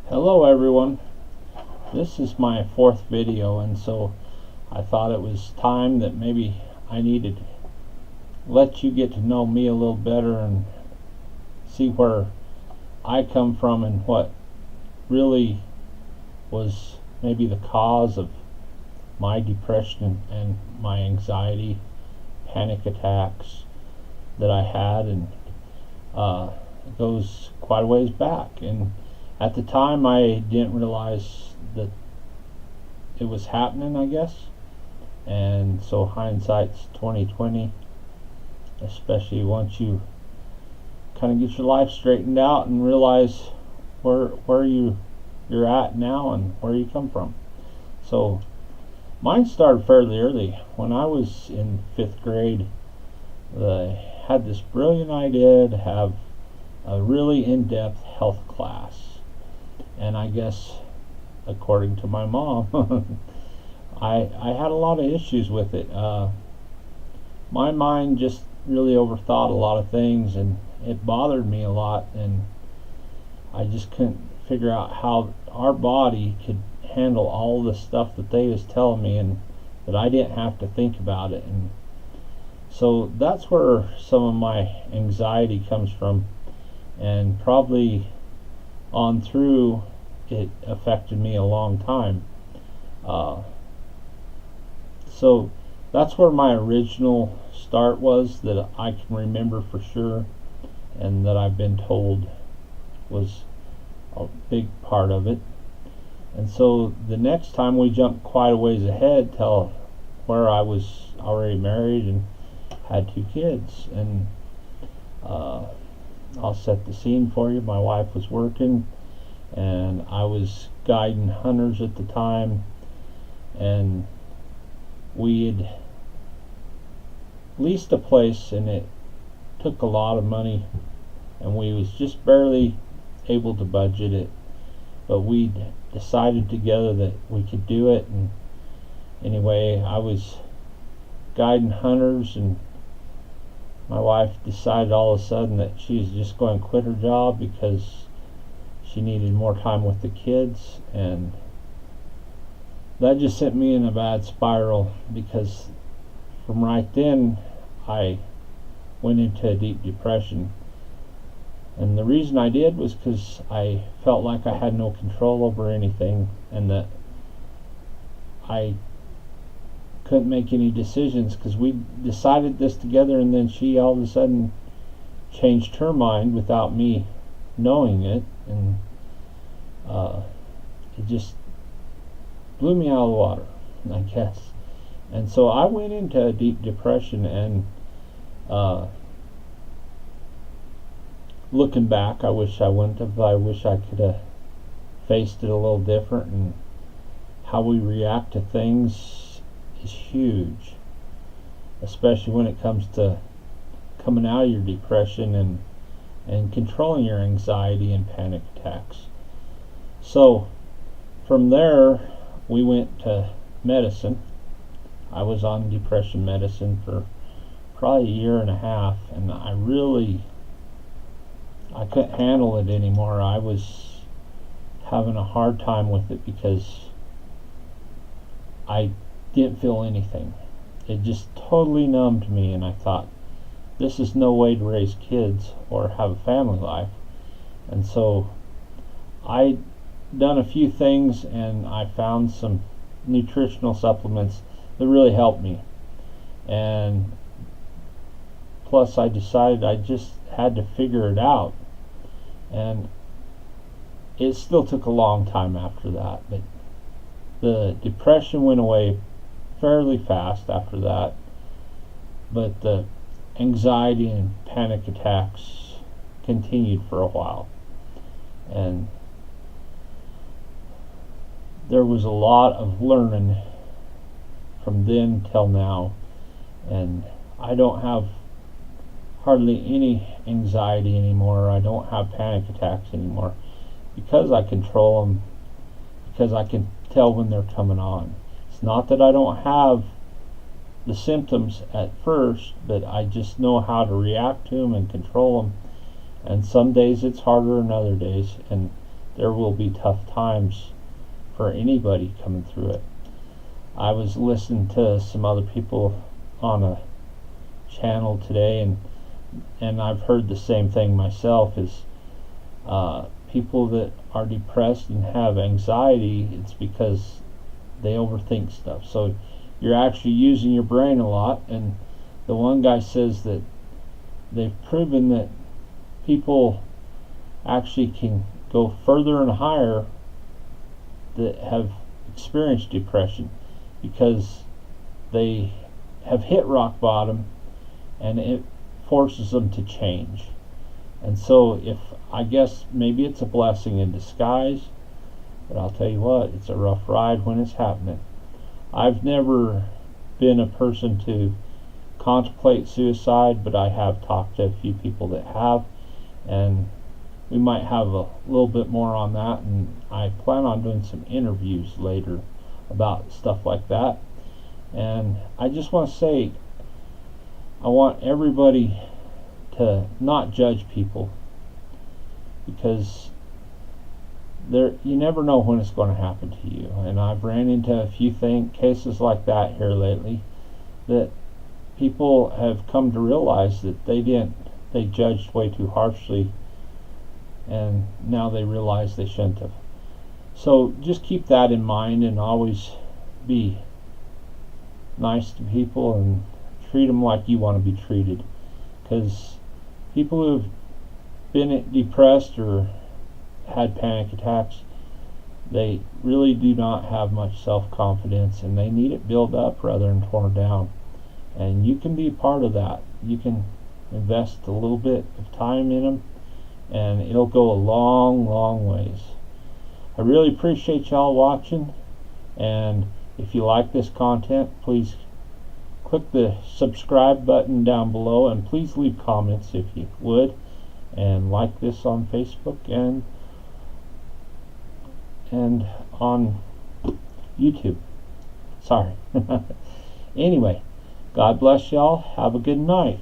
Hello everyone, this is my fourth video, and so I thought it was time that maybe I needed to let you get to know me a little better and see where I come from and what really was maybe the cause of my depression and my anxiety, panic attacks that I had, and it goes quite a ways back. And at the time I didn't realize that it was happening, I guess. And so hindsight's 2020, especially once you kind of get your life straightened out and realize where you're at now and where you come from. So mine started fairly early. When I was in 5th grade, I had this brilliant idea to have a really in-depth health class. And I guess, according to my mom, I had a lot of issues with it. My mind just really overthought a lot of things, and it bothered me a lot, and I just couldn't figure out how our body could handle all the stuff that they was telling me, and that I didn't have to think about it. And so that's where some of my anxiety comes from, and probably on through it affected me a long time. So that's where my original start was, that I can remember for sure, and that I've been told was a big part of it. And so the next time we jumped quite a ways ahead till where I was already married and had 2 kids. And I'll set the scene for you. My wife was working, and I was guiding hunters at the time, and we had leased a place, and it took a lot of money, and we was just barely able to budget it, but we decided together that we could do it. And anyway, I was guiding hunters, and my wife decided all of a sudden that she was just going to quit her job because she needed more time with the kids. And that just sent me in a bad spiral, because from right then I went into a deep depression. And the reason I did was because I felt like I had no control over anything, and that I couldn't make any decisions, because we decided this together, and then she all of a sudden changed her mind without me knowing it, and it just blew me out of the water, I guess. And so I went into a deep depression, and looking back, I wish I wouldn't have. I wish I could have faced it a little different. And how we react to things is huge, especially when it comes to coming out of your depression and controlling your anxiety and panic attacks. So from there we went to medicine. I was on depression medicine for probably a year and a half, and I couldn't handle it anymore. I was having a hard time with it because I didn't feel anything. It just totally numbed me, and I thought, this is no way to raise kids or have a family life. And so I done a few things, and I found some nutritional supplements that really helped me. And plus I decided I just had to figure it out. And it still took a long time after that, but the depression went away fairly fast after that. But the anxiety and panic attacks continued for a while, and there was a lot of learning from then till now, and I don't have hardly any anxiety anymore. I don't have panic attacks anymore, because I control them, because I can tell when they're coming on. It's not that I don't have the symptoms at first, but I just know how to react to them and control them. And some days it's harder than other days, and there will be tough times for anybody coming through it. I was listening to some other people on a channel today, and I've heard the same thing myself, is people that are depressed and have anxiety, it's because they overthink stuff. So you're actually using your brain a lot, and the one guy says that they've proven that people actually can go further and higher that have experienced depression because they have hit rock bottom, and it forces them to change. And so I guess maybe it's a blessing in disguise, but I'll tell you what, it's a rough ride when it's happening. I've never been a person to contemplate suicide, but I have talked to a few people that have, and we might have a little bit more on that, and I plan on doing some interviews later about stuff like that. And I just want to say, I want everybody to not judge people, because you never know when it's going to happen to you. And I've ran into a few cases like that here lately, that people have come to realize that they judged way too harshly, and now they realize they shouldn't have. So just keep that in mind, and always be nice to people and treat them like you want to be treated, because people who have been depressed or had panic attacks, they really do not have much self-confidence, and they need it built up rather than torn down. And you can be a part of that. You can invest a little bit of time in them, and it'll go a long, long ways. I really appreciate y'all watching, and if you like this content, please click the subscribe button down below, and please leave comments if you would, and like this on Facebook and on YouTube. Sorry. Anyway, God bless y'all. Have a good night.